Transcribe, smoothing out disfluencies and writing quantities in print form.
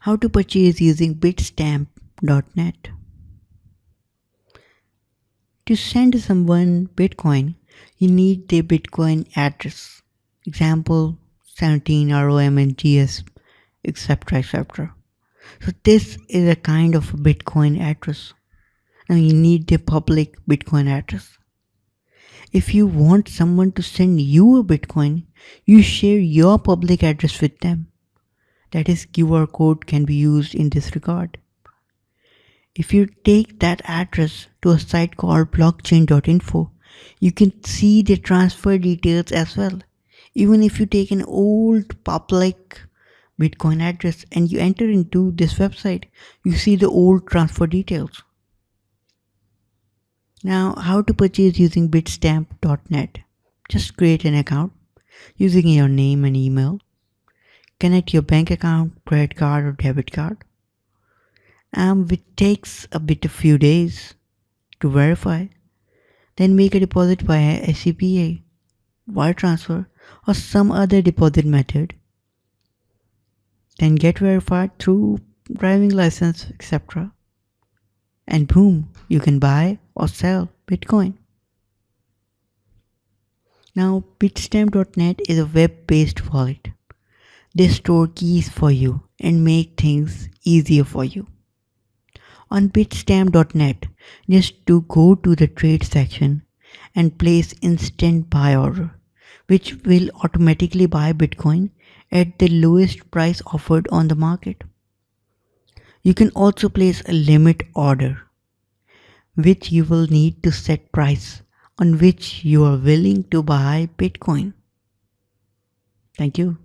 How to purchase using Bitstamp.net. To send someone Bitcoin, you need their Bitcoin address. Example 17 ROMNGS, etc. etc. So this is a kind of Bitcoin address. Now you need the public Bitcoin address. If you want someone to send you a Bitcoin, you share your public address with them. That is, QR code can be used in this regard. If you take that address to a site called blockchain.info, you can see the transfer details as well. Even if you take an old public Bitcoin address and you enter into this website, you see the old transfer details. Now, how to purchase using bitstamp.net? Just create an account using your name and email. Connect your bank account, credit card, or debit card. Which takes a few days to verify. Then make a deposit via SCBA, wire transfer, or some other deposit method. Then get verified through driving license, etc. And boom, you can buy or sell Bitcoin. Now, Bitstamp.net is a web-based wallet. They store keys for you and make things easier for you. On Bitstamp.net, just to go to the trade section and place instant buy order, which will automatically buy Bitcoin at the lowest price offered on the market. You can also place a limit order, which you will need to set price on which you are willing to buy Bitcoin. Thank you.